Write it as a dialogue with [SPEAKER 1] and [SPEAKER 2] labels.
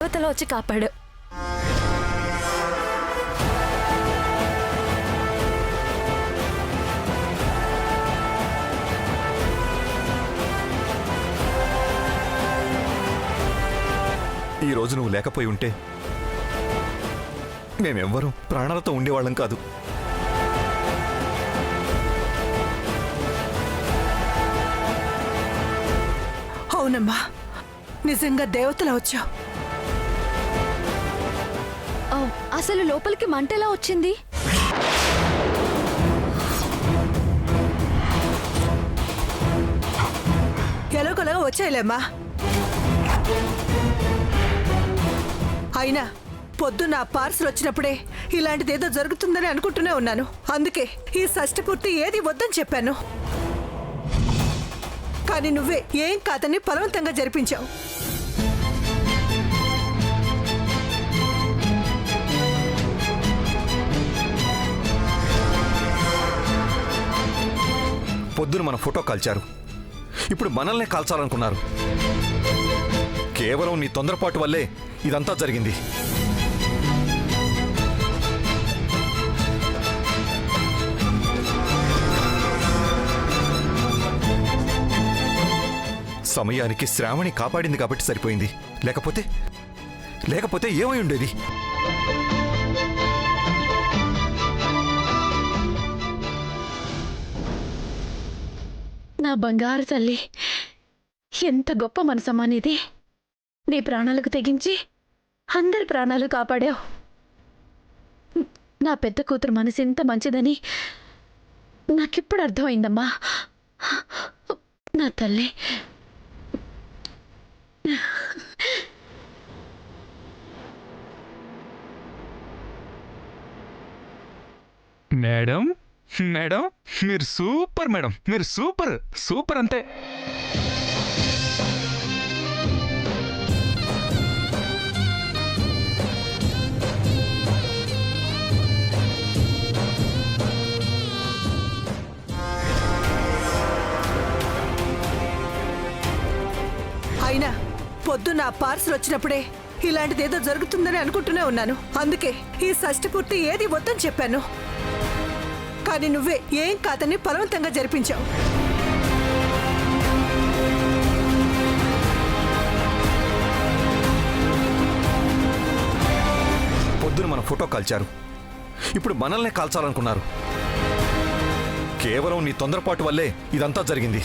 [SPEAKER 1] దేవతలో వచ్చి కాపాడు.
[SPEAKER 2] ఈ రోజు నువ్వు లేకపోయి ఉంటే మేమెవ్వరూ ప్రాణాలతో ఉండేవాళ్ళం కాదు.
[SPEAKER 3] అవునమ్మా, నిజంగా దేవతలా వచ్చావు.
[SPEAKER 1] అసలు లోపలికి మంట ఎలా వచ్చింది?
[SPEAKER 3] ఎలాగోలాగా వచ్చాయిలేమ్మా. అయినా పొద్దున్న ఆ పార్సల్ వచ్చినప్పుడే ఇలాంటిదేదో జరుగుతుందని అనుకుంటూనే ఉన్నాను. అందుకే ఈ షష్ఠి పూర్తి ఏది వద్దని చెప్పాను. కానీ నువ్వే ఏం కాదని బలవంతంగా జరిపించావు.
[SPEAKER 2] పొద్దున మన ఫోటో కాల్చారు, ఇప్పుడు మనల్నే కాల్చాలనుకున్నారు. కేవలం నీ తొందరపాటు వల్లే ఇదంతా జరిగింది. సమయానికి శ్రావణి కాపాడింది కాబట్టి సరిపోయింది. లేకపోతే ఏమై ఉండేది?
[SPEAKER 4] నా బంగారు తల్లి, ఎంత గొప్ప మనసమ్మా నీది. నీ ప్రాణాలకు తెగించి అందరి ప్రాణాలు కాపాడావు. నా పెద్ద కూతురు మనసు ఎంత మంచిదని నాకిప్పుడు అర్థమైందమ్మా. నా తల్లి.
[SPEAKER 5] మేడం మేడం మీరు సూపర్ మేడం, మీరు సూపర్ సూపర్ అంతే.
[SPEAKER 3] అయినా పొద్దున్న ఆ పార్సల్ వచ్చినప్పుడే ఇలాంటిదేదో జరుగుతుందని అనుకుంటూనే ఉన్నాను. అందుకే ఈ షష్ఠి పూర్తి ఏది వద్దని చెప్పాను. కానీ నువ్వే ఏం కాదని బలవంతంగా జరిపించావు.
[SPEAKER 2] పొద్దున మన ఫోటో కాల్చారు, ఇప్పుడు మనల్నే కాల్చాలనుకున్నారు. కేవలం నీ తొందరపాటు వల్లే ఇదంతా జరిగింది.